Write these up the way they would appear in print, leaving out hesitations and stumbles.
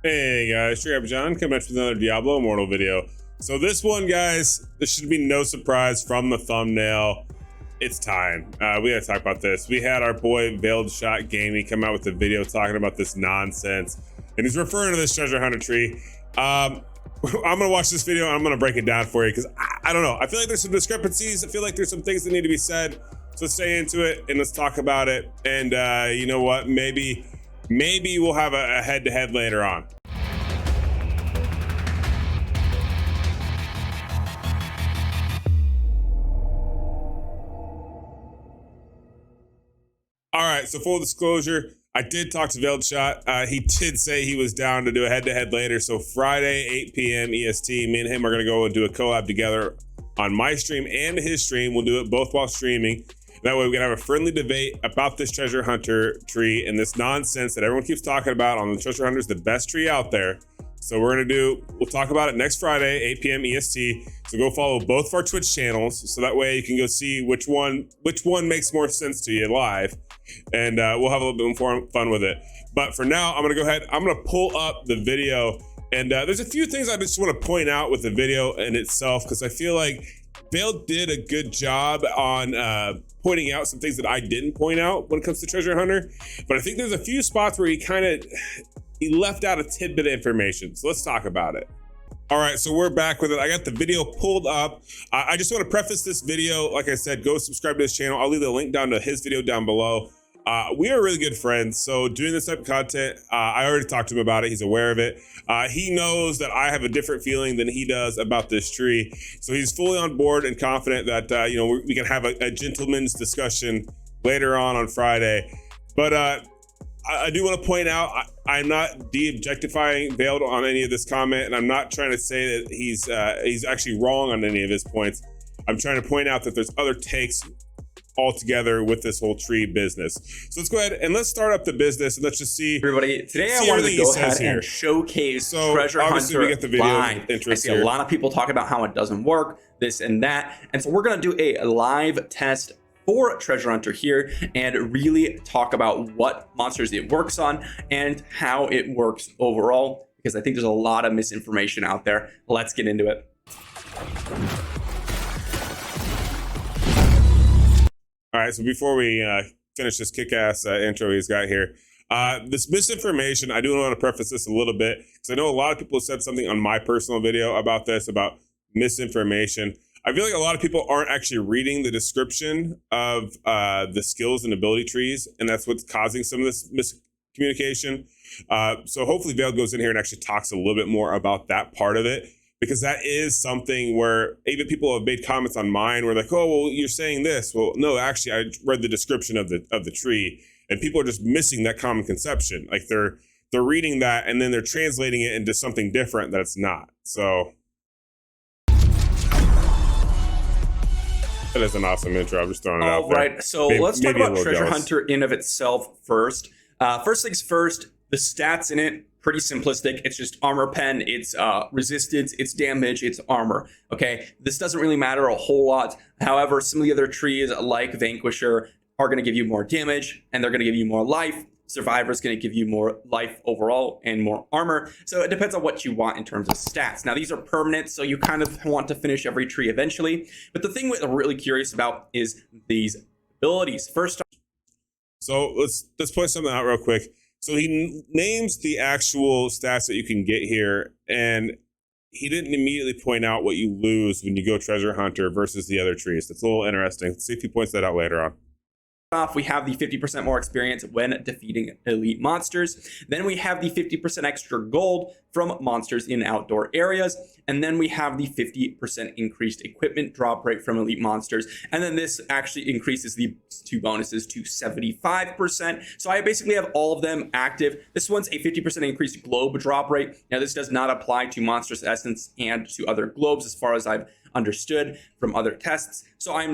Hey guys, Straight Up John coming at you with another Diablo Immortal video. So this one, guys, there should be no surprise from the thumbnail. It's time. We gotta talk about this. We had our boy Veiled Shot Gaming come out with a video talking about this nonsense, and he's referring to this treasure hunter tree. I'm gonna watch this video and I'm gonna break it down for you because I don't know. I feel like there's some discrepancies. I feel like there's some things that need to be said. So stay into it and let's talk about it. And you know what? Maybe we'll have a head-to-head later on. All right, so full disclosure, I did talk to Veiled Shot. He did say he was down to do a head-to-head later. So Friday, 8 p.m. EST, me and him are gonna go and do a collab together on my stream and his stream. We'll do it both while streaming. That way we can have a friendly debate about this treasure hunter tree and this nonsense that everyone keeps talking about on the treasure hunter is the best tree out there. So we'll talk about it next Friday, 8 p.m. EST. So go follow both of our Twitch channels. So that way you can go see which one makes more sense to you live. And we'll have a little bit more fun with it. But for now, I'm gonna go ahead, I'm gonna pull up the video. And there's a few things I just wanna point out with the video in itself, because I feel like Veiled did a good job on pointing out some things that I didn't point out when it comes to treasure hunter. But I think there's a few spots where he left out a tidbit of information. So let's talk about it. All right, so we're back with it. I got the video pulled up. I just want to preface this video. Like I said, go subscribe to his channel. I'll leave the link down to his video down below. We are really good friends. So doing this type of content, I already talked to him about it. He's aware of it. He knows that I have a different feeling than he does about this tree. So he's fully on board and confident that, we can have a gentleman's discussion later on Friday. But I do want to point out, I'm not de-objectifying Veiled on any of this comment, and I'm not trying to say that he's actually wrong on any of his points. I'm trying to point out that there's other takes altogether with this whole tree business. So let's go ahead and let's start up the business and let's just see. Everybody, today I wanted to go ahead and showcase Treasure Hunter we get the video live. I see a lot of people talk about how it doesn't work, this and that. And so we're going to do a live test for Treasure Hunter here and really talk about what monsters it works on and how it works overall, because I think there's a lot of misinformation out there. Let's get into it. All right, so before we finish this kick-ass intro he's got here, this misinformation, I do want to preface this a little bit, because I know a lot of people said something on my personal video about this, about misinformation. I feel like a lot of people aren't actually reading the description of the skills and ability trees, and that's what's causing some of this miscommunication. So hopefully Veiled goes in here and actually talks a little bit more about that part of it, because that is something where even people have made comments on mine where like, oh, well, you're saying this. Well, no, actually, I read the description of the tree, and people are just missing that common conception. Like they're reading that and then they're translating it into something different that it's not. So that is an awesome intro. I'm just throwing it out there. All right, so let's talk about Treasure Hunter in of itself first. First things first, the stats in it, pretty simplistic. It's just armor pen, it's resistance, it's damage, it's armor. Okay, this doesn't really matter a whole lot. However, some of the other trees like Vanquisher are going to give you more damage and they're going to give you more life. Survivor is going to give you more life overall and more armor. So it depends on what you want in terms of stats. Now, these are permanent, so you kind of want to finish every tree eventually. But the thing I'm really curious about is these abilities. First, so let's point something out real quick. So he names the actual stats that you can get here, and he didn't immediately point out what you lose when you go Treasure Hunter versus the other trees. That's a little interesting. Let's see if he points that out later on. Off, we have the 50% more experience when defeating elite monsters. Then we have the 50% extra gold from monsters in outdoor areas. And then we have the 50% increased equipment drop rate from elite monsters. And then this actually increases the two bonuses to 75%. So I basically have all of them active. This one's a 50% increased globe drop rate. Now this does not apply to Monstrous Essence and to other globes as far as I've understood from other tests. So I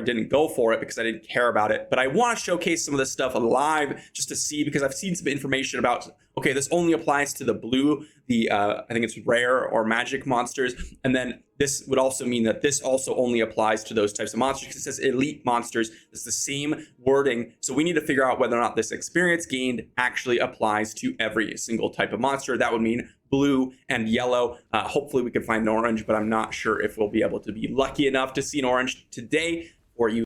didn't go for it because I didn't care about it, but I want to showcase some of this stuff live just to see, because I've seen some information about okay, this only applies to the blue, I think it's rare or magic monsters. And then this would also mean that this also only applies to those types of monsters because it says elite monsters. It's the same wording. So we need to figure out whether or not this experience gained actually applies to every single type of monster. That would mean blue and yellow. Hopefully we can find an orange, but I'm not sure if we'll be able to be lucky enough to see an orange today for you.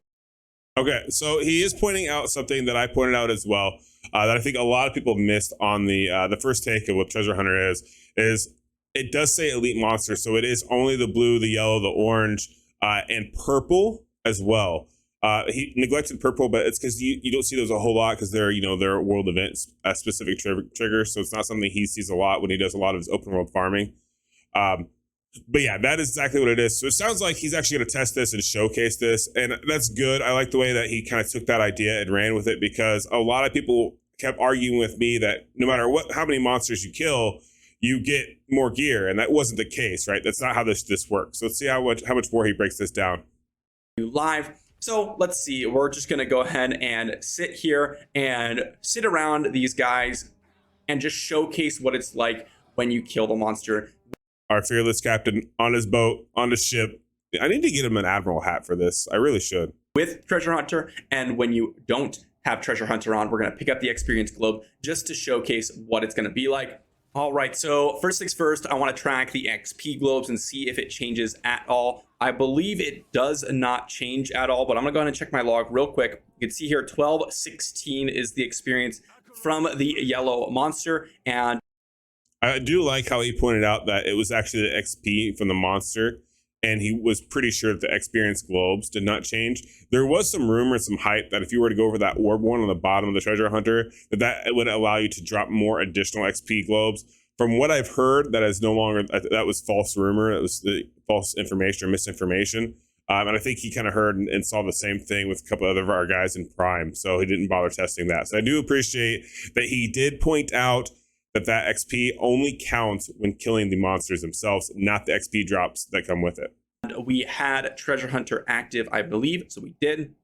Okay, so he is pointing out something that I pointed out as well, that I think a lot of people missed on the first take of what Treasure Hunter is it does say elite monster, so it is only the blue, the yellow, the orange, and purple as well. He neglected purple, but it's because you don't see those a whole lot because they're world events specific triggers, so it's not something he sees a lot when he does a lot of his open world farming. But yeah, that is exactly what it is. So it sounds like he's actually going to test this and showcase this. And that's good. I like the way that he kind of took that idea and ran with it, because a lot of people kept arguing with me that no matter how many monsters you kill, you get more gear. And that wasn't the case, right? That's not how this works. So let's see how much more he breaks this down. Live. So let's see. We're just going to go ahead and sit here and sit around these guys and just showcase what it's like when you kill the monster. Our fearless captain on his boat, on the ship. I need to get him an admiral hat for this. I really should. With Treasure Hunter, and when you don't have Treasure Hunter on, we're going to pick up the experience globe just to showcase what it's going to be like. All right, so first things first, I want to track the XP globes and see if it changes at all. I believe it does not change at all, but I'm going to go ahead and check my log real quick. You can see here 1216 is the experience from the yellow monster, and I do like how he pointed out that it was actually the XP from the monster, and he was pretty sure that the experience globes did not change. There was some rumor, some hype that if you were to go over that orb one on the bottom of the Treasure Hunter, that would allow you to drop more additional XP globes. From what I've heard, that is no longer, that was false rumor. It was the false information or misinformation. And I think he kind of heard and saw the same thing with a couple other of our guys in Prime, so he didn't bother testing that. So I do appreciate that he did point out that XP only counts when killing the monsters themselves, not the XP drops that come with it. We had Treasure Hunter active, I believe, so we did.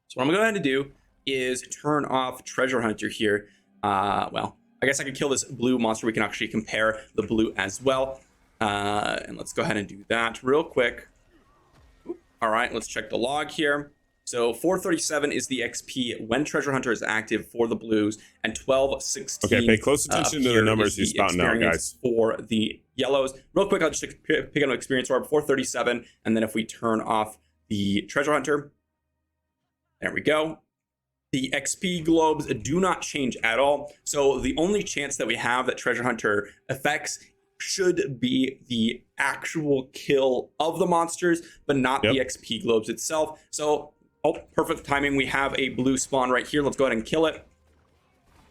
So what I'm going to go ahead and do is turn off Treasure Hunter here. Well, I guess I could kill this blue monster. We can actually compare the blue as well. And let's go ahead and do that real quick. All right, let's check the log here. So 437 is the XP when Treasure Hunter is active for the blues, and 1216. Okay, pay close attention to the numbers he's spouting out, guys. For the yellows. Real quick, I'll just pick up an experience orb, 437, and then if we turn off the Treasure Hunter, there we go. The XP globes do not change at all. So the only chance that we have that Treasure Hunter affects should be the actual kill of the monsters, but not the XP globes itself. So, oh, perfect timing. We have a blue spawn right here. Let's go ahead and kill it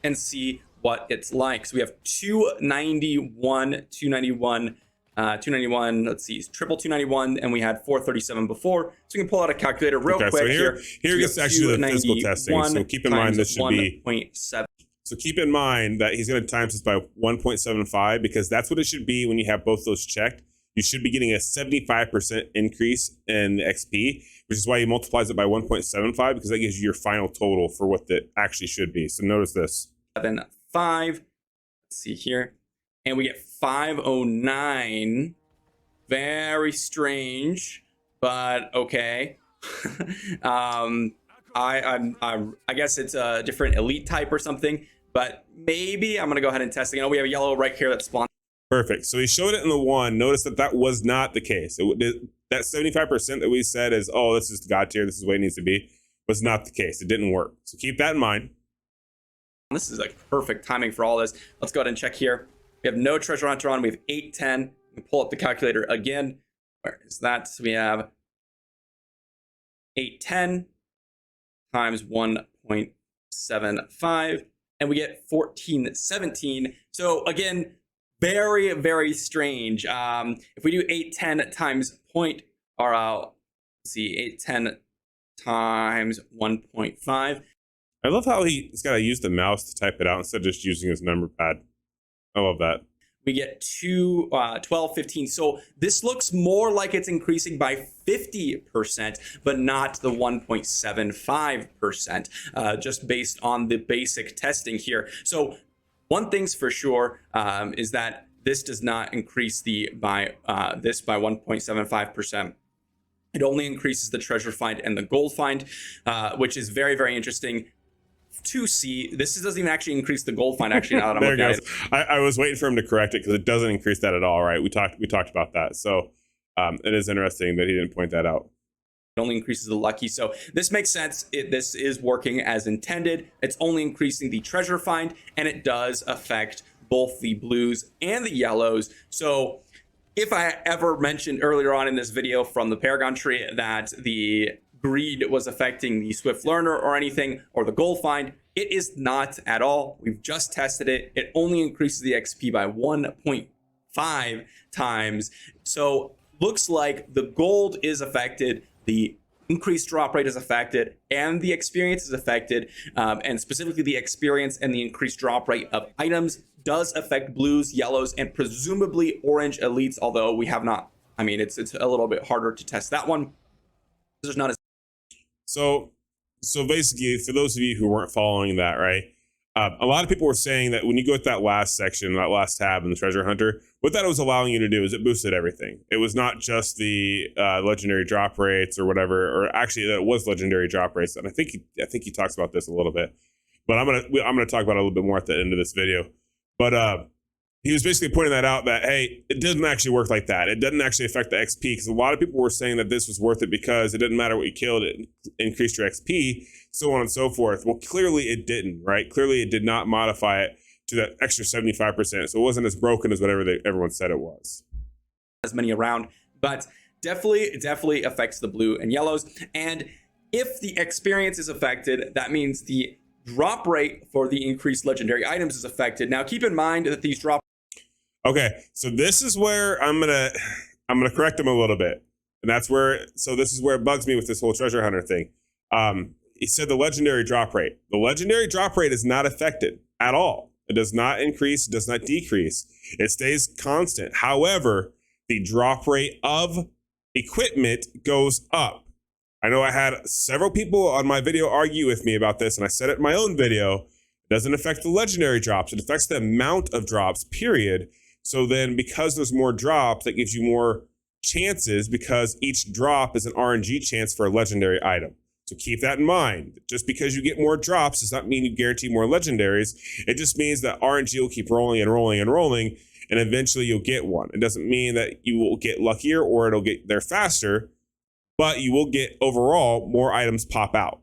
and see what it's like. So we have 291, 291, let's see, triple 291, and we had 437 before. So we can pull out a calculator real quick. So here gets actually the physical testing. So keep in mind this should be 1.7. So keep in mind that he's going to times this by 1.75, because that's what it should be when you have both those checked. You should be getting a 75% increase in XP, which is why he multiplies it by 1.75, because that gives you your final total for what it actually should be. So notice this. 5. Let's see here. And we get 509. Very strange, but okay. I guess it's a different elite type or something, but maybe I'm going to go ahead and test it. You know, we have a yellow right here that spawns. Perfect. So he showed it in the one. Notice that was not the case. That 75% that we said is, oh, this is God tier, this is what it needs to be, was not the case. It didn't work. So keep that in mind. This is like perfect timing for all this. Let's go ahead and check here. We have no Treasure Hunter on. We have 810. We pull up the calculator again. Where is that? So we have 810 times 1.75, and we get 1417. So again, very, very strange. If we do 810 times let's see, 810 times 1.5. I love how he's got to use the mouse to type it out instead of just using his number pad. I love that. We get 1215. So this looks more like it's increasing by 50%, but not the 1.75%, just based on the basic testing here. So One thing's for sure is that this does not increase by 1.75%. It only increases the treasure find and the gold find, which is very, very interesting to see. This doesn't even actually increase the gold find. Actually, now that I'm looking at it, I was waiting for him to correct it because it doesn't increase that at all. Right? We talked about that. So it is interesting that he didn't point that out. It only increases the lucky. So this makes sense. This is working as intended. It's only increasing the treasure find, and it does affect both the blues and the yellows. So if I ever mentioned earlier on in this video from the Paragon tree that the greed was affecting the Swift Learner or anything, or the gold find, it is not at all. We've just tested it. It only increases the XP by 1.5 times. So looks like the gold is affected, the increased drop rate is affected, and the experience is affected. And specifically the experience and the increased drop rate of items does affect blues, yellows, and presumably orange elites, although we have not, I mean, it's a little bit harder to test that one. There's not as So basically, for those of you who weren't following that, right? A lot of people were saying that when you go to that last section, that last tab in the Treasure Hunter, what that was allowing you to do is it boosted everything. It was not just the legendary drop rates or whatever, or actually that it was legendary drop rates. And I think he talks about this a little bit, but I'm gonna talk about it a little bit more at the end of this video. But he was basically pointing that out that, hey, it doesn't actually work like that. It doesn't actually affect the XP, because a lot of people were saying that this was worth it because it didn't matter what you killed, it increased your XP, so on and so forth. Well, clearly it didn't, right? Clearly it did not modify it to that extra 75%. So it wasn't as broken as whatever everyone said it was. As many around, but it definitely affects the blue and yellows. And if the experience is affected, that means the drop rate for the increased legendary items is affected. Now, keep in mind that these drop. Okay, so this is where I'm gonna correct him a little bit, and that's where. So this is where it bugs me with this whole treasure hunter thing. He said the legendary drop rate. The legendary drop rate is not affected at all. It does not increase. It does not decrease. It stays constant. However, the drop rate of equipment goes up. I know I had several people on my video argue with me about this, and I said it in my own video. It doesn't affect the legendary drops. It affects the amount of drops, period. So then because there's more drops, that gives you more chances, because each drop is an RNG chance for a legendary item. So keep that in mind. Just because you get more drops does not mean you guarantee more legendaries. It just means that RNG will keep rolling and rolling and rolling, and eventually you'll get one. It doesn't mean that you will get luckier or it'll get there faster, but you will get overall more items pop out.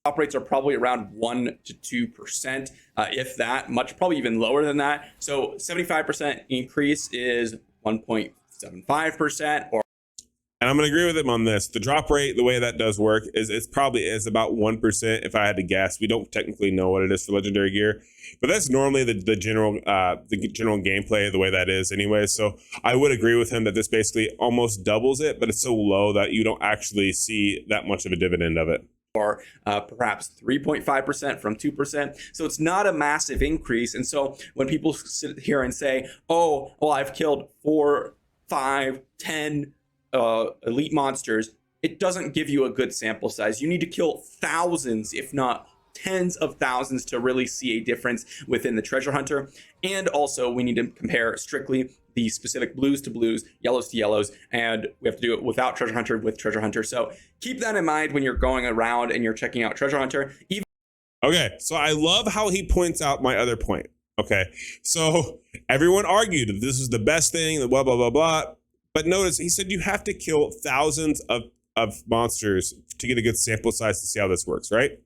Drop rates are probably around 1 to 2%, if that, probably even lower than that. So 75% increase is 1.75%. And I'm going to agree with him on this. The drop rate, the way that does work, it's probably about 1%. If I had to guess, we don't technically know what it is for legendary gear, but that's normally the general gameplay, the way that is anyway. So I would agree with him that this basically almost doubles it, but it's so low that you don't actually see that much of a dividend of it. Or perhaps 3.5% from 2%. So it's not a massive increase. And so when people sit here and say, oh, well, I've killed 4, 5, 10 elite monsters, it doesn't give you a good sample size. You need to kill thousands, if not tens of thousands, to really see a difference within the treasure hunter. And also we need to compare strictly the specific blues to blues, yellows to yellows, and we have to do it without treasure hunter with treasure hunter. So keep that in mind when you're going around and you're checking out treasure hunter. Okay, so I love how he points out my other point. Okay, so everyone argued that this is the best thing, blah, blah, blah, blah. But notice he said you have to kill thousands of monsters to get a good sample size to see how this works, right?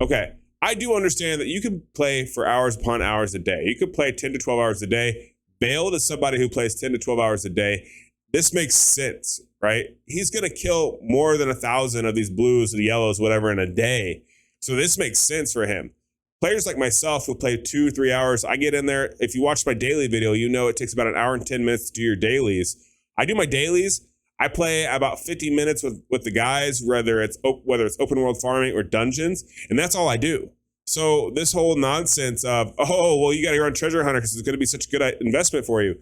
Okay, I do understand that you can play for hours upon hours a day. You could play 10 to 12 hours a day. Bailed is somebody who plays 10 to 12 hours a day. This makes sense, right? He's going to kill more than 1,000 of these blues and yellows, whatever, in a day. So this makes sense for him. Players like myself who play 2-3 hours, I get in there. If you watch my daily video, you know it takes about 1 hour and 10 minutes to do your dailies. I do my dailies. I play about 50 minutes with the guys, whether it's open world farming or dungeons, and that's all I do. So this whole nonsense of, oh, well, you got to run treasure hunter because it's going to be such a good investment for you.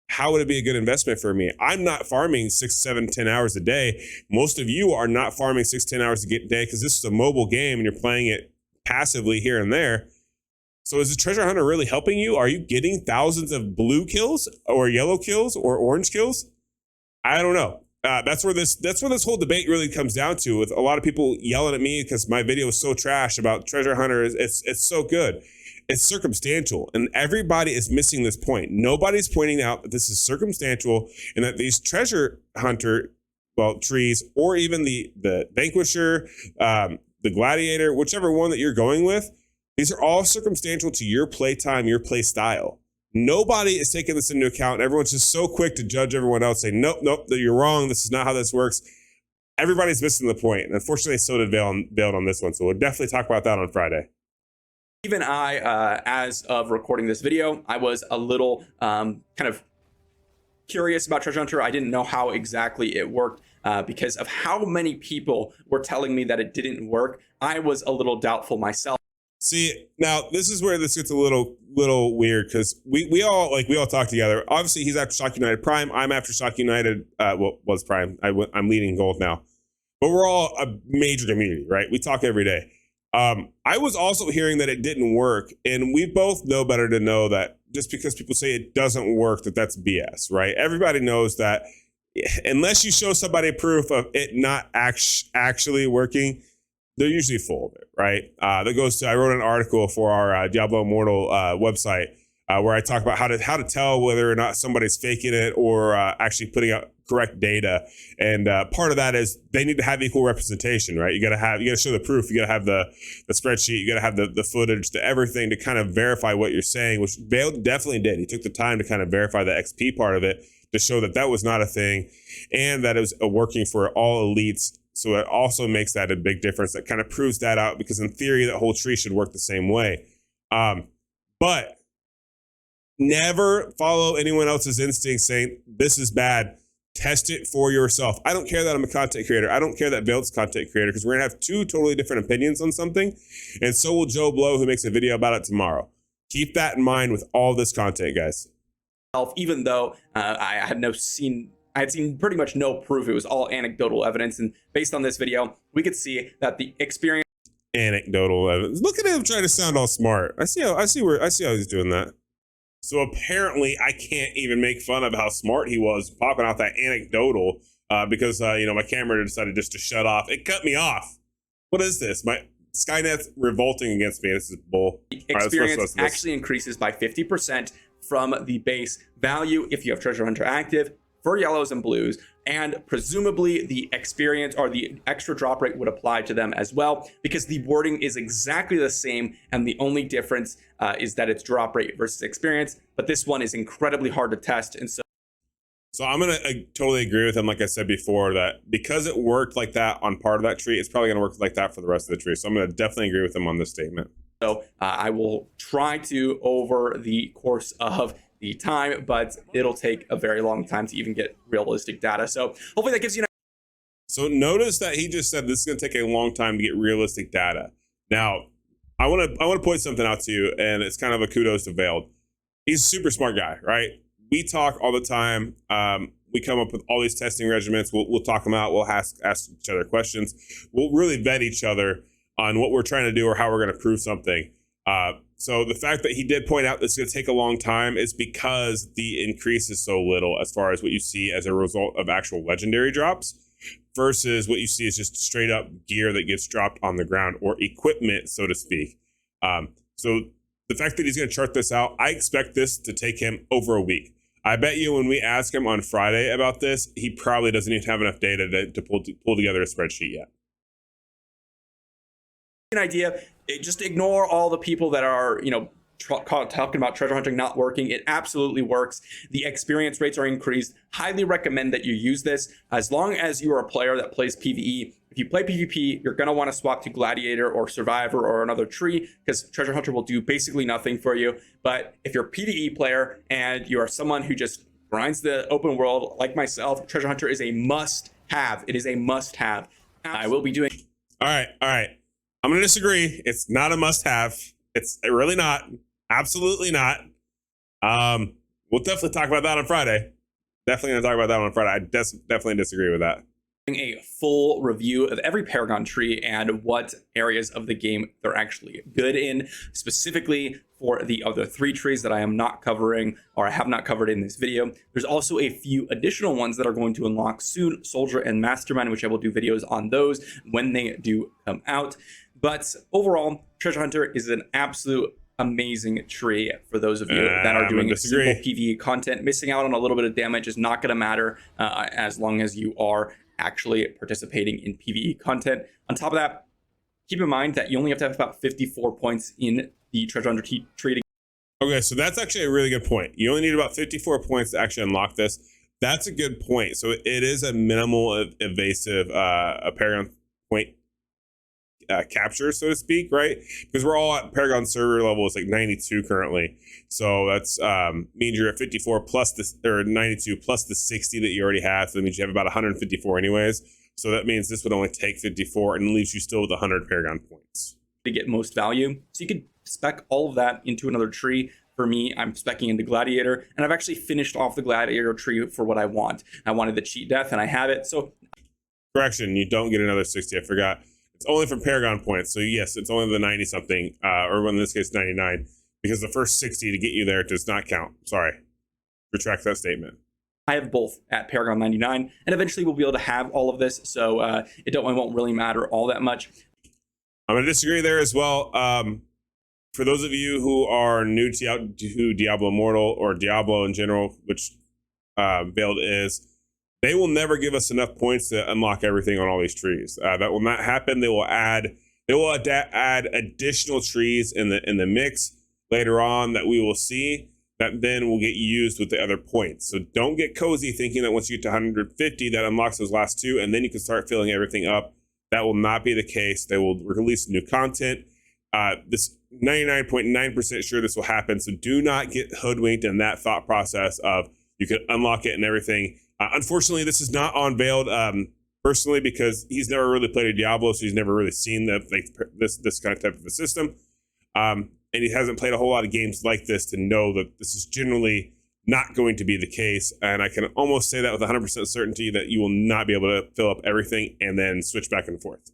How would it be a good investment for me? I'm not farming 6, 7, 10 hours a day. Most of you are not farming 6, 10 hours a day because this is a mobile game and you're playing it passively here and there. So is the treasure hunter really helping you? Are you getting thousands of blue kills or yellow kills or orange kills? I don't know. That's where this whole debate really comes down to, with a lot of people yelling at me because my video is so trash about treasure hunter. It's so good. It's circumstantial, and everybody is missing this point. Nobody's pointing out that this is circumstantial and that these treasure hunter, trees, or even the vanquisher, the gladiator, whichever one that you're going with, these are all circumstantial to your play time, your play style. Nobody is taking this into account. Everyone's just so quick to judge everyone else, say, nope, you're wrong. This is not how this works. Everybody's missing the point. And unfortunately, so did Bailed on this one. So we'll definitely talk about that on Friday. Even I, as of recording this video, I was a little kind of curious about Treasure Hunter. I didn't know how exactly it worked because of how many people were telling me that it didn't work. I was a little doubtful myself. See, now this is where this gets a little weird, because we all talk together. Obviously, he's after Shock United Prime. I'm after Shock United. Was Prime. I'm leading gold now, but we're all a major community, right? We talk every day. I was also hearing that it didn't work, and we both know better to know that just because people say it doesn't work, that's BS, right? Everybody knows that unless you show somebody proof of it not actually working, they're usually full of it, right? That goes to, I wrote an article for our Diablo Immortal website where I talk about how to tell whether or not somebody's faking it or actually putting out correct data. And part of that is they need to have equal representation, right? You got to show the proof. You got to have the spreadsheet. You got to have the footage, everything to kind of verify what you're saying, which Bale definitely did. He took the time to kind of verify the XP part of it to show that was not a thing and that it was working for all elites. So it also makes that a big difference. That kind of proves that out, because in theory, that whole tree should work the same way. But never follow anyone else's instinct saying this is bad. Test it for yourself. I don't care that I'm a content creator. I don't care that Vale's a content creator, because we're going to have two totally different opinions on something. And so will Joe Blow, who makes a video about it tomorrow. Keep that in mind with all this content, guys. Even though I had seen pretty much no proof. It was all anecdotal evidence. And based on this video, we could see that the experience. Anecdotal evidence. Look at him trying to sound all smart. I see how he's doing that. So apparently I can't even make fun of how smart he was popping out that anecdotal because my camera decided just to shut off. It cut me off. What is this? My Skynet's revolting against me. This is bull. The experience actually increases by 50% from the base value if you have Treasure Hunter active for yellows and blues, and presumably the experience or the extra drop rate would apply to them as well, because the wording is exactly the same, and the only difference is that it's drop rate versus experience. But this one is incredibly hard to test, and so I'm gonna totally agree with him. Like I said before, that because it worked like that on part of that tree, it's probably gonna work like that for the rest of the tree. So I'm gonna definitely agree with him on this statement. So I will try to, over the course of the time, but it'll take a very long time to even get realistic data. So hopefully that gives you So notice that he just said this is going to take a long time to get realistic data. Now, I want to point something out to you, and it's kind of a kudos to Veiled. He's a super smart guy, right? We talk all the time. We come up with all these testing regimens. We'll talk them out. We'll ask each other questions. We'll really vet each other on what we're trying to do or how we're going to prove something. So the fact that he did point out this is going to take a long time is because the increase is so little as far as what you see as a result of actual legendary drops versus what you see is just straight up gear that gets dropped on the ground, or equipment, so to speak. So the fact that he's going to chart this out, I expect this to take him over a week. I bet you when we ask him on Friday about this, he probably doesn't even have enough data to pull together a spreadsheet yet. An idea, just ignore all the people that are talking about treasure hunting not working. It absolutely works. The experience rates are increased. Highly recommend that you use this as long as you are a player that plays PvE. If you play PvP, you're going to want to swap to Gladiator or Survivor or another tree, because Treasure Hunter will do basically nothing for you. But if you're a PvE player and you are someone who just grinds the open world like myself, Treasure Hunter is a must-have. It is a must-have. I will be doing. All right. I'm going to disagree. It's not a must-have. It's really not. Absolutely not. We'll definitely talk about that on Friday. Definitely going to talk about that on Friday. I definitely disagree with that. a full review of every Paragon tree and what areas of the game they're actually good in, specifically for the other 3 trees that I am not covering or I have not covered in this video. There's also a few additional ones that are going to unlock soon, Soldier and Mastermind, which I will do videos on those when they do come out. But overall, Treasure Hunter is an absolute amazing tree for those of you that are doing simple PvE content. Missing out on a little bit of damage is not going to matter as long as you are actually participating in PvE content. On top of that, keep in mind that you only have to have about 54 points in the Treasure Hunter tree. Okay, so that's actually a really good point. You only need about 54 points to actually unlock this. That's a good point. So it is a minimal evasive a Paragon point capture, so to speak, right? Because we're all at Paragon server level is like 92 currently. So that's means you're at 54 plus this, or 92 plus the 60 that you already have. So that means you have about 154 anyways. So that means this would only take 54 and leaves you still with 100 Paragon points to get most value. So you could spec all of that into another tree. For me, I'm specking into Gladiator, and I've actually finished off the Gladiator tree for what I want. I wanted the cheat death, and I have it. So correction, you don't get another 60. I forgot. It's only for Paragon points. So yes, it's only the 90 something, or in this case 99, because the first 60 to get you there does not count. Sorry, retract that statement. I have both at Paragon 99, and eventually we'll be able to have all of this. So it won't really matter all that much. I'm going to disagree there as well. For those of you who are new to Diablo Immortal or Diablo in general, which Veiled is, they will never give us enough points to unlock everything on all these trees. That will not happen. They will add additional trees in the mix later on that we will see that then will get used with the other points. So don't get cozy thinking that once you get to 150, that unlocks those last 2, and then you can start filling everything up. That will not be the case. They will release new content. This 99.9% sure this will happen. So do not get hoodwinked in that thought process of you can unlock it and everything. Unfortunately, this is not unveiled personally because he's never really played a Diablo, so he's never really seen this kind of type of a system. And he hasn't played a whole lot of games like this to know that this is generally not going to be the case. And I can almost say that with 100% certainty that you will not be able to fill up everything and then switch back and forth.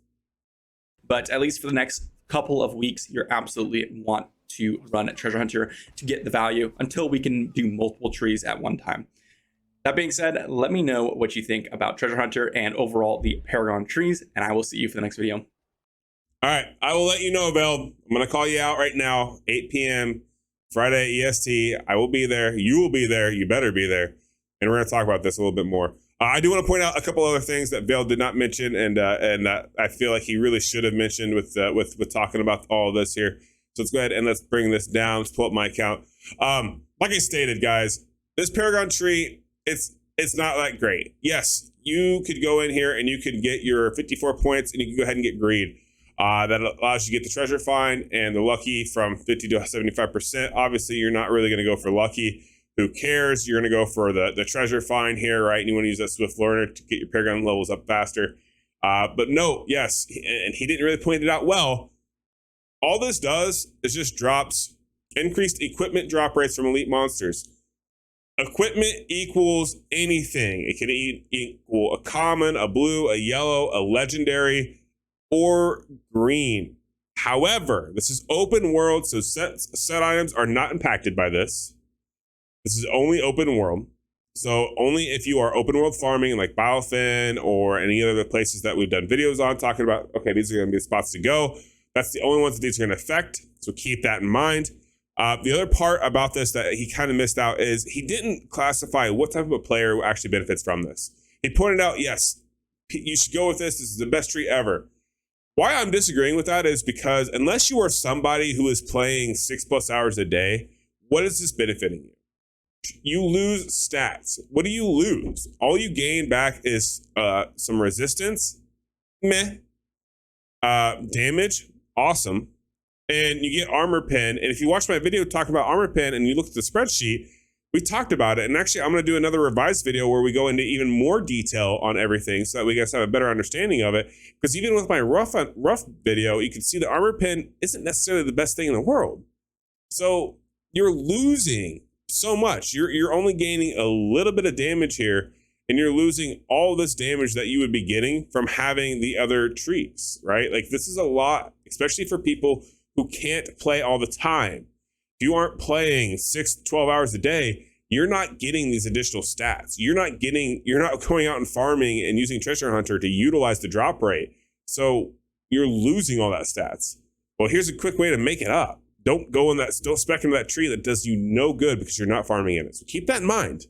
But at least for the next couple of weeks, you absolutely want to run Treasure Hunter to get the value until we can do multiple trees at one time. That being said, let me know what you think about Treasure Hunter and overall the Paragon trees, and I will see you for the next video. All right, I will let you know, Veld. I'm going to call you out right now, 8 p.m. Friday EST. I will be there. You will be there. You better be there. And we're going to talk about this a little bit more. I do want to point out a couple other things that Veld did not mention, and that I feel like he really should have mentioned with talking about all of this here. So let's go ahead and let's bring this down. Let's pull up my account. Like I stated, guys, this Paragon tree, it's not that great. Yes, you could go in here and you could get your 54 points, and you can go ahead and get greed. That allows you to get the treasure find and the lucky from 50 to 75%. Obviously, you're not really going to go for lucky. Who cares? You're going to go for the treasure find here, right? And you want to use that Swift Learner to get your Paragon levels up faster. But no, yes, and he didn't really point it out well. All this does is just drops increased equipment drop rates from elite monsters. Equipment equals anything. It can equal a common, a blue, a yellow, a legendary, or green. However, this is open world, so set items are not impacted by this. This is only open world. So only if you are open world farming like Biofin or any other places that we've done videos on talking about, okay, these are going to be the spots to go. That's the only ones that these are going to affect. So keep that in mind. The other part about this that he kind of missed out is he didn't classify what type of a player actually benefits from this. He pointed out, yes, you should go with this. This is the best tree ever. Why I'm disagreeing with that is because unless you are somebody who is playing 6+ hours a day, what is this benefiting you? You lose stats. What do you lose? All you gain back is some resistance, meh. Damage, awesome. And you get armor pen. And if you watch my video talking about armor pen and you look at the spreadsheet, we talked about it. And actually, I'm going to do another revised video where we go into even more detail on everything so that we guys have a better understanding of it. Because even with my rough video, you can see the armor pen isn't necessarily the best thing in the world. So you're losing so much. You're only gaining a little bit of damage here. and you're losing all this damage that you would be getting from having the other trees, right? Like this is a lot, especially for people who can't play all the time. If you aren't playing 12 hours a day, you're not getting these additional stats. You're not going out and farming and using Treasure Hunter to utilize the drop rate. So you're losing all that stats. Well, here's a quick way to make it up. Don't spec into that tree that does you no good because you're not farming in it. So keep that in mind.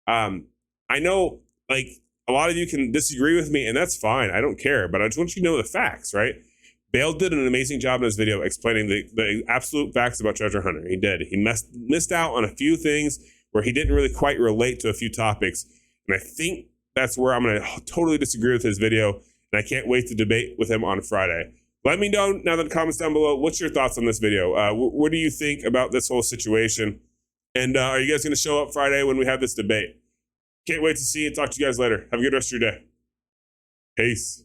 I know like a lot of you can disagree with me, and that's fine. I don't care, but I just want you to know the facts, right? Bale did an amazing job in his video explaining the absolute facts about Treasure Hunter. He did. He missed out on a few things where he didn't really quite relate to a few topics. And I think that's where I'm going to totally disagree with his video. And I can't wait to debate with him on Friday. Let me know now in the comments down below. What's your thoughts on this video? What do you think about this whole situation? And are you guys going to show up Friday when we have this debate? Can't wait to see you and talk to you guys later. Have a good rest of your day. Peace.